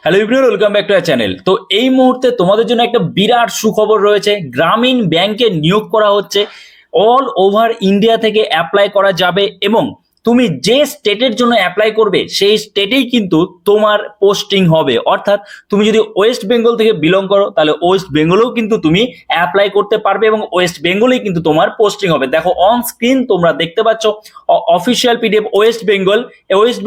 Hello everyone, welcome back to our channel. তো এই মুহূর্তে তোমাদের জন্য একটা বিরাট সুখবর রয়েছে। গ্রামীণ ব্যাংকে নিয়োগ করা হচ্ছে। অল ওভার ইন্ডিয়া থেকে অ্যাপ্লাই করা যাবে এবং তুমি যে স্টেটের জন্য অ্যাপ্লাই করবে সেই স্টেটেই কিন্তু তোমার পোস্টিং হবে। অর্থাৎ তুমি যদি ওয়েস্ট বেঙ্গল থেকে বিলং করো তাহলে ওয়েস্ট বেঙ্গলেও কিন্তু তুমি অ্যাপ্লাই করতে পারবে এবং ওয়েস্ট বেঙ্গলেই কিন্তু তোমার পোস্টিং হবে। দেখো অন স্ক্রিন তোমরা দেখতে পাচ্ছ অফিসিয়াল পিডিএফ ওয়েস্ট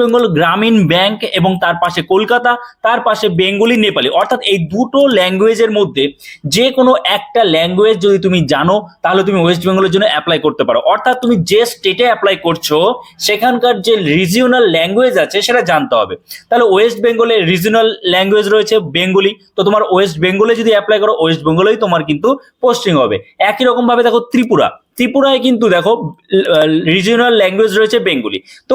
বেঙ্গল গ্রামীণ ব্যাংক এবং তার পাশে কলকাতা, তার পাশে বেঙ্গলি নেপালি, অর্থাৎ এই দুটো ল্যাঙ্গুয়েজের মধ্যে যে কোনো একটা ল্যাঙ্গুয়েজ যদি তুমি জানো তাহলে তুমি ওয়েস্ট বেঙ্গলের জন্য অ্যাপ্লাই করতে পারো। অর্থাৎ তুমি যে স্টেটে অ্যাপ্লাই করছো সেখানকার যে রিজিওনাল ল্যাঙ্গুয়েজ আছে সেটা জানতে হবে। তাহলে ওয়েস্ট বেঙ্গলের রিজিওনাল ল্যাঙ্গুয়েজ রয়েছে বেঙ্গলি, তো তোমার ওয়েস্ট বেঙ্গলে যদি অ্যাপ্লাই করো ওয়েস্ট বেঙ্গলেই তোমার কিন্তু পোস্টিং হবে। একই রকম ভাবে দেখো ত্রিপুরায় কিন্তু দেখো রিজিওনাল ল্যাঙ্গুয়েজ রয়েছে বেঙ্গলি, তো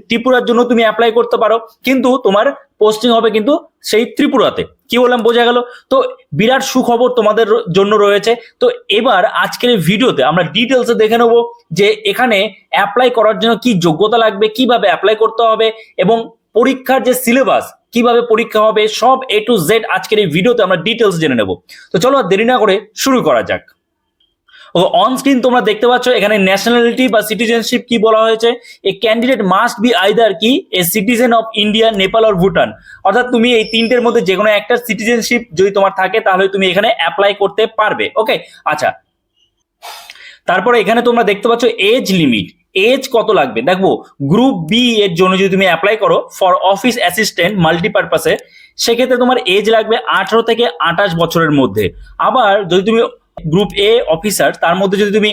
ত্রিপুরার জন্য তুমি অ্যাপ্লাই করতে পারো, কিন্তু তোমার পোস্টিং হবে কিন্তু সেই ত্রিপুরাতে। কি বললাম, বোঝা গেল? তো বিরাট সুখবর তোমাদের জন্য রয়েছে। তো এবার আজকের এই ভিডিওতে আমরা ডিটেলসে দেখে নেবো যে এখানে অ্যাপ্লাই করার জন্য কি যোগ্যতা লাগবে, কিভাবে অ্যাপ্লাই করতে হবে এবং পরীক্ষার যে সিলেবাস, কিভাবে পরীক্ষা হবে, সব A to Z আজকের এই ভিডিওতে আমরা ডিটেলস জেনে নেব। তো চলো আর দেরি না করে শুরু করা যাক। অন স্ক্রিন তোমরা দেখতে পাচ্ছ এখানে ন্যাশনালিটি বা সিটিজেনশিপ কি বলা হয়েছে। A candidate must be either কি a citizen of India, Nepal or Bhutan. অর্থাৎ তুমি এই তিনটের মধ্যে যে কোনো একটা সিটিজেনশিপ যদি তোমার থাকে তাহলে তুমি এখানে অ্যাপ্লাই করতে পারবে। ওকে, আচ্ছা, তারপরে এখানে তোমরা দেখতে পাচ্ছ এজ লিমিট, এজ কত লাগবে। দেখো গ্রুপ বি এর জন্য যদি তুমি অ্যাপ্লাই করো ফর অফিস অ্যাসিস্ট্যান্ট মাল্টিপারপাসে, সেক্ষেত্রে তোমার এজ লাগবে 18 থেকে 28 বছরের মধ্যে। আবার যদি তুমি গ্রুপ এ অফিসার, তার মধ্যে যদি তুমি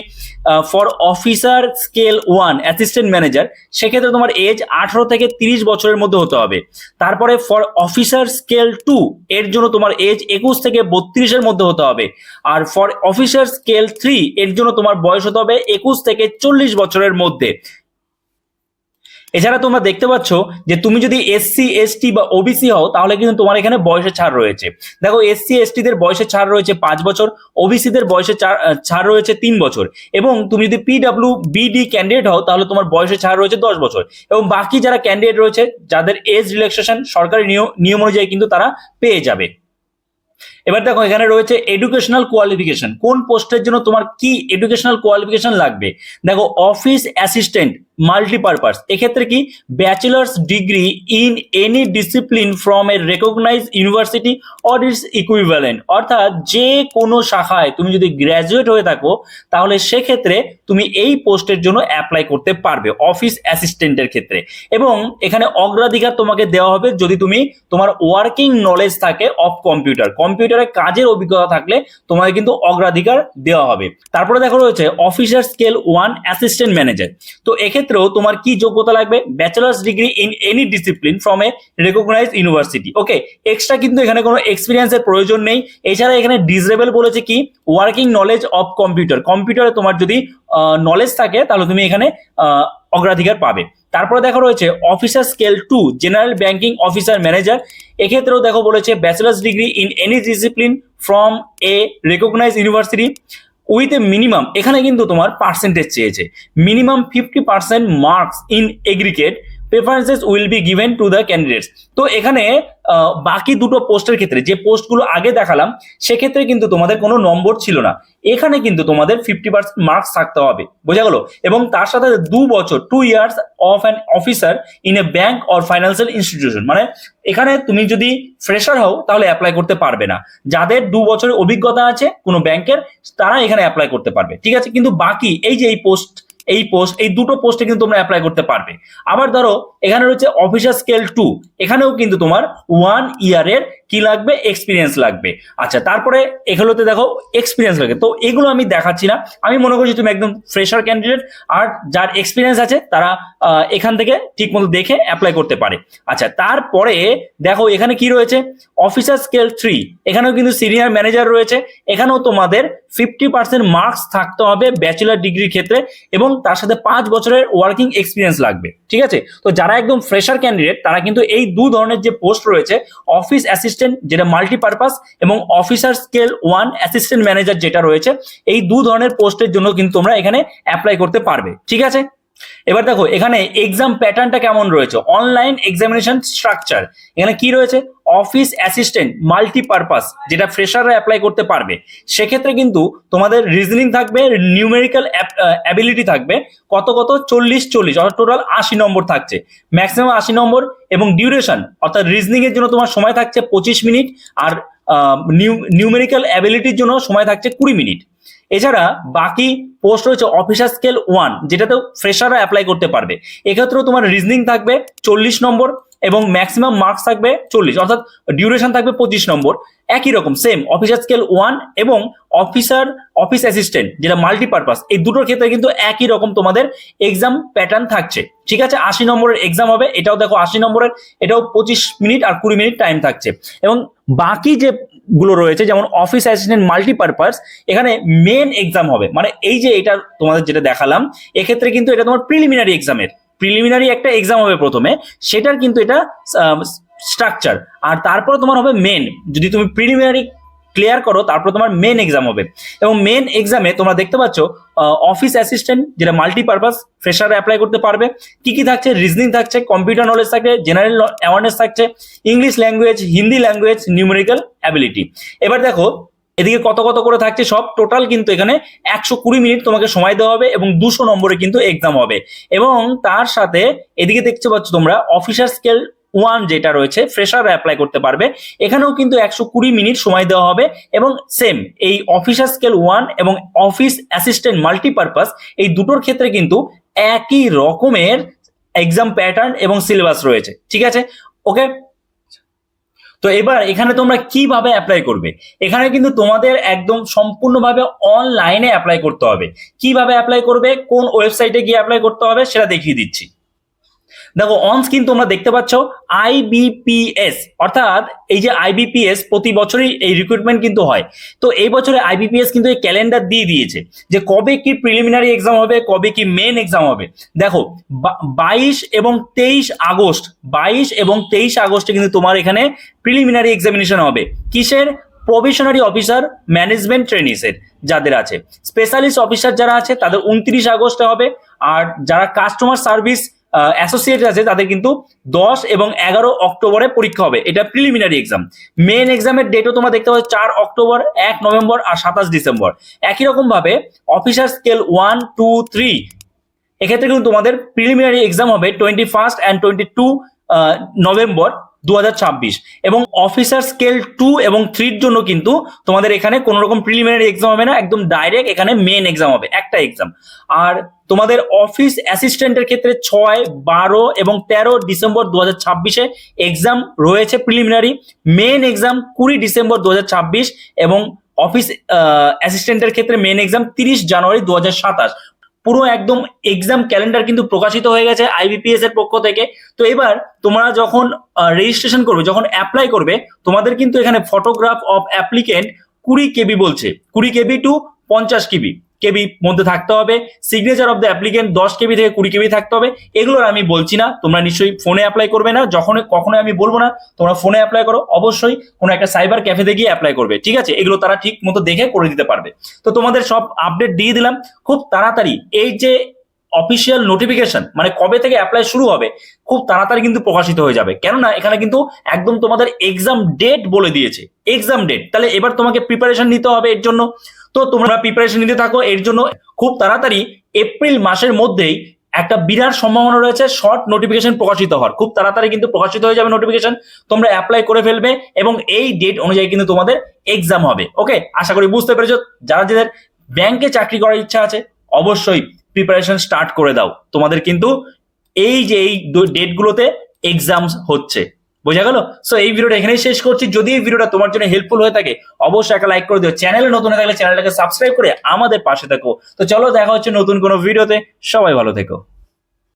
for officer scale 1 assistant manager, সেক্ষেত্রে তোমার এজ 18 থেকে 30 বছরের মধ্যে হতে হবে। তারপরে ফর অফিসার স্কেল 2 এর জন্য তোমার এজ 21 থেকে 32-এর মধ্যে হতে হবে। আর ফর অফিসার স্কেল 3 এর জন্য তোমার বয়স হতে হবে 21 থেকে 40 বছরের মধ্যে। এছাড়া তোমরা দেখতে পাচ্ছ যে তুমি যদি SC ST বা OBC হও তাহলে কিন্তু তোমার এখানে বয়সের ছাড় রয়েছে। দেখো SC ST দের বয়সের ছাড় রয়েছে 5 বছর, OBC দের বয়সের ছাড় রয়েছে 3 বছর, এবং তুমি যদি PWBD ক্যান্ডিডেট হও তাহলে তোমার বয়সের ছাড় রয়েছে 10 বছর। এবং বাকি যারা ক্যান্ডিডেট রয়েছে যাদের এজ রিল্যাক্সেশন সরকারি নিয়ম অনুযায়ী কিন্তু তারা পেয়ে যাবে। এবার দেখো এখানে রয়েছে এডুকেশনাল কোয়ালিফিকেশন, কোন পোস্টের জন্য তোমার কি এডুকেশনাল কোয়ালিফিকেশন লাগবে। দেখো অফিস অ্যাসিস্ট্যান্ট মাল্টিপারপাস, এক্ষেত্রে কি bachelor's degree in any discipline from a recognised university or its equivalent. অর্থাৎ যে কোনো শাখায় তুমি যদি গ্র্যাজুয়েট হয়ে থাকো তাহলে সেক্ষেত্রে তুমি এই পোস্টের জন্য অ্যাপ্লাই করতে পারবে অফিস অ্যাসিস্ট্যান্টের ক্ষেত্রে। এবং এখানে অগ্রাধিকার তোমাকে দেওয়া হবে যদি তুমি তোমার ওয়ার্কিং নলেজ থাকে অফ কম্পিউটারে কাজের অভিজ্ঞতা থাকলে তোমাকে কিন্তু অগ্রাধিকার দেওয়া হবে। তারপরে দেখো রয়েছে অফিসার স্কেল 1 অ্যাসিস্ট্যান্ট ম্যানেজার, তো এক্ষেত্রেও তোমার কি যোগ্যতা লাগবে, bachelor's degree in any discipline from a recognised university. Okay, extra কিন্তু এখানে কোনো এক্সপিরিয়েন্সের প্রয়োজন নেই। এছাড়া এখানে ডিসেবল বলেছে কি ওয়ার্কিং নলেজ অফ কম্পিউটারে তোমার যদি নলেজ থাকে তাহলে তুমি এখানে অগ্রাধিকার পাবে। তারপরে দেখো রয়েছে officer scale 2 general banking officer manager, এক্ষেত্রেও দেখো বলেছে bachelor's degree in any discipline from a recognised university with a minimum, এখানে কিন্তু তোমার পার্সেন্টেজ চেয়েছে, minimum 50% marks in aggregate, preferences will be given to the candidates. তো এখানে বাকি দুটো পোস্টের ক্ষেত্রে যে পোস্টগুলো আগে দেখালাম সেক্ষেত্রে কিন্তু তোমাদের কোনো নম্বর ছিল না, এখানে কিন্তু তোমাদের 50% মার্কস থাকতে হবে, বোঝা গেল। এবং তার সাথে 2 বছর 2 years of an officer in a bank or financial institution, মানে এখানে তুমি যদি ফ্রেশার হও তাহলে অ্যাপ্লাই করতে পারবে না, যাদের 2 বছরের অভিজ্ঞতা আছে কোনো ব্যাংকের তারা এখানে অ্যাপ্লাই করতে পারবে, ঠিক আছে। কিন্তু বাকি এই যে এই দুটো পোস্টে কিন্তু তোমরা অ্যাপ্লাই করতে পারবে। আবার ধরো এখানে রয়েছে অফিসার স্কেল 2, এখানেও কিন্তু তোমার 1 ইয়ারের কি লাগবে, এক্সপিরিয়েন্স লাগবে। আচ্ছা, তারপরে এগুলোতে দেখো এক্সপিরিয়েন্স লাগে, তো এগুলো আমি দেখাচ্ছি না, আমি মনে করছি তুমি একদম ফ্রেশার ক্যান্ডিডেট, আর যার এক্সপিরিয়েন্স আছে তারা এখান থেকে ঠিক মতো দেখে অ্যাপ্লাই করতে পারে। আচ্ছা, তারপরে দেখো এখানে কি রয়েছে অফিসার স্কেল 3, এখানেও কিন্তু সিনিয়র ম্যানেজার রয়েছে, এখানেও তোমাদের 50% মার্কস থাকতে হবে ব্যাচেলার ডিগ্রির ক্ষেত্রে এবং তার সাথে 5 বছরের ওয়ার্কিং এক্সপিরিয়েন্স লাগবে, ঠিক আছে। তো যারা একদম ফ্রেশার ক্যান্ডিডেট তারা কিন্তু এই দু ধরনের যে পোস্ট রয়েছে অফিস অ্যাসিস্ট্যান্ট যেটা মাল্টিপারপাস এবং অফিসার স্কেল 1 অ্যাসিস্ট্যান্ট ম্যানেজার যেটা রয়েছে, এই দু ধরনের পোস্টের জন্য কিন্তু তোমরা এখানে অ্যাপ্লাই করতে পারবে, ঠিক আছে। এবার দেখো এখানে এক্সাম প্যাটার্নটা কেমন রয়েছে, অনলাইন এক্সামিনেশন স্ট্রাকচার। এখানে কি রয়েছে, অফিস অ্যাসিস্ট্যান্ট মাল্টিপারপাস, যেটা ফ্রেশাররা অ্যাপ্লাই করতে পারবে। সেক্ষেত্রে কিন্তু তোমাদের রিজনিং থাকবে, নিউমেরিক্যাল অ্যাবিলিটি থাকবে, কত 40 অর্থাৎ টোটাল 80 নম্বর থাকছে, ম্যাক্সিমাম 80 নম্বর। এবং ডিউরেশন অর্থাৎ রিজনিং এর জন্য তোমার সময় থাকছে 25 মিনিট, আর নিউমেরিক্যাল অ্যাবিলিটির জন্য সময় থাকছে 20 মিনিট। এছাড়া বাকি পোস্ট রয়েছে অফিসার স্কেল 1, যেটাতেও ফ্রেশাররা অ্যাপ্লাই করতে পারবে। এক্ষেত্রেও তোমার রিজনিং থাকবে 40 নম্বর এবং ম্যাক্সিমাম মার্কস থাকবে 40, অর্থাৎ ডিউরেশন থাকবে 25 নম্বর। একই রকম সেম অফিসার স্কেল 1 এবং অফিস অ্যাসিস্ট্যান্ট যেটা মাল্টিপারপাস, এই দুটোর ক্ষেত্রে কিন্তু একই রকম তোমাদের এক্সাম প্যাটার্ন থাকছে। ঠিক আছে, 80 নম্বরের এক্সাম হবে, এটাও দেখো 80 নম্বরের, এটাও 25 মিনিট আর 20 মিনিট টাইম থাকছে। এবং বাকি যে গুলো রয়েছে যেমন অফিস অ্যাসিস্ট্যান্ট মাল্টিপারপাস, এখানে মেন এক্সাম হবে, মানে এই যে এটা তোমাদের যেটা দেখালাম, এক্ষেত্রে কিন্তু এটা তোমার প্রিলিমিনারি একটা এক্সাম হবে প্রথমে, সেটার কিন্তু এটা স্ট্রাকচার। আর তারপরে তোমার হবে মেন, যদি তুমি প্রিলিমিনারি ক্লিয়ার করো তারপর তোমার মেন এক্সাম হবে। এবং মেন এক্সামে তোমরা দেখতে পাচ্ছ অফিস অ্যাসিস্ট্যান্ট যেটা মাল্টিপারপাস ফ্রেশাররা অ্যাপ্লাই করতে পারবে। কি কি থাকছে, রিজনিং থাকছে, কম্পিউটার নলেজ থাকছে, জেনারেল অ্যাওয়ারনেস থাকছে, English language, Hindi language, numerical ability. এবার দেখো এদিকে কত করে থাকছে সব টোটাল, কিন্তু এখানে 120 মিনিট তোমাকে সময় দেওয়া হবে এবং 200 নম্বরে কিন্তু এক্সাম হবে। এবং তার সাথে এদিকে দেখতে পাচ্ছ তোমরা অফিসার স্কেল 1 যেটা রয়েছে ফ্রেশাররা অ্যাপ্লাই করতে পারবে, এখানেও কিন্তু 120 মিনিট সময় দেওয়া হবে। এবং সেম এই অফিসার স্কেল 1 এবং অফিস অ্যাসিস্ট্যান্ট মাল্টিপারপাস, এই দুটোর ক্ষেত্রে কিন্তু একই রকমের এক্সাম প্যাটার্ন এবং সিলেবাস রয়েছে। ঠিক আছে, ওকে। তো এবার এখানে তোমরা কিভাবে অ্যাপ্লাই করবে, এখানে কিন্তু তোমাদের একদম সম্পূর্ণভাবে অনলাইনে অ্যাপ্লাই করতে হবে। কিভাবে অ্যাপ্লাই করবে, কোন ওয়েবসাইটে গিয়ে অ্যাপ্লাই করতে হবে সেটা দেখিয়ে দিচ্ছি। দেখো অন স্ক্রিন তোমরা দেখতে পাচ্ছ আইবিপিএস, অর্থাৎ এই যে আইবিপিএস প্রতি বছরই এই রিক্রুটমেন্ট কিন্তু হয়। তো এই বছরে আইবিপিএস কিন্তু এই ক্যালেন্ডার দিয়ে দিয়েছে যে কবে কি প্রিলিমিনারি এক্সাম হবে, কবে কি মেন এক্সাম হবে। দেখো 22 এবং 23 আগস্ট, 22 এবং 23 আগস্টে কিন্তু তোমার এখানে প্রিলিমিনারি এক্সামিনেশন হবে। কিসের, প্রভিশনারি অফিসার ম্যানেজমেন্ট ট্রেনিসের যাদের আছে, স্পেশালিস্ট অফিসার যারা আছে তাদের 29 আগস্টে হবে। আর যারা কাস্টমার সার্ভিস অ্যাসোসিয়েট আছে তাদের কিন্তু 10 এবং 11 অক্টোবরে পরীক্ষা হবে, এটা প্রিলিমিনারি এক্সাম। মেন এক্সামের ডেটও তোমরা দেখতে পাচ্ছ 4 অক্টোবর, 1 নভেম্বর আর 27 ডিসেম্বর। একই রকম ভাবে অফিসার স্কেল 1, 2, 3 এক্ষেত্রে কিন্তু তোমাদের প্রিলিমিনারি এক্সাম হবে 21 and 22 নভেম্বর 2026। এবং অফিসার স্কেল 2 এবং 3 জন্য কিন্তু তোমাদের এখানে কোনো রকম প্রিলিমিনারি এক্সাম হবে না, একদম ডাইরেক্ট এখানে মেন এক্সাম হবে, একটা এক্সাম। আর তোমাদের অফিস অ্যাসিস্ট্যান্টের ক্ষেত্রে 6, 12 এবং 13 ডিসেম্বর 2026-এ এক্সাম রয়েছে প্রিলিমিনারি। মেন এক্সাম 20 ডিসেম্বর 2026 এবং অফিস অ্যাসিস্ট্যান্টের ক্ষেত্রে মেন এক্সাম 30 জানুয়ারি 2027। পুরো একদম এক্সাম ক্যালেন্ডার কিন্তু প্রকাশিত হয়ে গেছে আইবিপিএস এর পক্ষ থেকে। তো এবার তোমরা যখন রেজিস্ট্রেশন করবে, যখন অ্যাপ্লাই করবে, তোমাদের কিন্তু এখানে ফটোগ্রাফ অফ অ্যাপ্লিকেন্ট 20 কেবি বলছে, 20 কেবি টু 50 কেবি মধ্যে থাকতে হবে। সিগনেচার অফ দ্য অ্যাপ্লিকেন্ট 10 কেবি থেকে 20 কেবি থাকতে হবে। এগুলোর আমি বলছি না, তোমরা নিশ্চয়ই ফোনে অ্যাপ্লাই করবে না, যখন কখনোই আমি বলবো না তোমরা ফোনে অ্যাপ্লাই করো, অবশ্যই কোনো একটা সাইবার ক্যাফেতে গিয়ে অ্যাপ্লাই করবে। ঠিক আছে, এগুলো তারা ঠিক মতো দেখে করে দিতে পারবে। তো তোমাদের সব আপডেট দিয়ে দিলাম। খুব তাড়াতাড়ি এই যে অফিসিয়াল নোটিফিকেশন, মানে কবে থেকে অ্যাপ্লাই শুরু হবে, খুব তাড়াতাড়ি কিন্তু প্রকাশিত হয়ে যাবে। কেননা এখানে কিন্তু একদম তোমাদের এক্সাম ডেট বলে দিয়েছে, এক্সাম ডেট। তাহলে এবার তোমাকে প্রিপারেশন নিতে হবে এর জন্য। তো তোমরা প্রিপারেশন নিতে থাকো, এর জন্য খুব তাড়াতাড়ি এপ্রিল মাসের মধ্যেই একটা বিরাট সম্ভাবনা রয়েছে শর্ট নোটিফিকেশন প্রকাশিত হওয়ার। খুব তাড়াতাড়ি কিন্তু প্রকাশিত হয়ে যাবে নোটিফিকেশন, তোমরা অ্যাপ্লাই করে ফেলবে এবং এই ডেট অনুযায়ী কিন্তু তোমাদের এক্সাম হবে। ওকে, আশা করি বুঝতে পেরেছো। যারা যাদের ব্যাংকে চাকরি করার ইচ্ছা আছে অবশ্যই প্রিপারেশন স্টার্ট করে দাও, তোমাদের কিন্তু এই যে এই ডেটগুলোতে এক্সাম হচ্ছে। বোঝা গেল? সো এই ভিডিওটা এখানেই শেষ করছি। যদি এই ভিডিওটা তোমার জন্য হেল্পফুল হয়ে থাকে অবশ্যই একটা লাইক করে দিও, চ্যানেলে নতুন হয়ে থাকলে চ্যানেলটাকে সাবস্ক্রাইব করে আমাদের পাশে থাকো। তো চলো দেখা হচ্ছে নতুন কোনো ভিডিওতে, সবাই ভালো থেকো।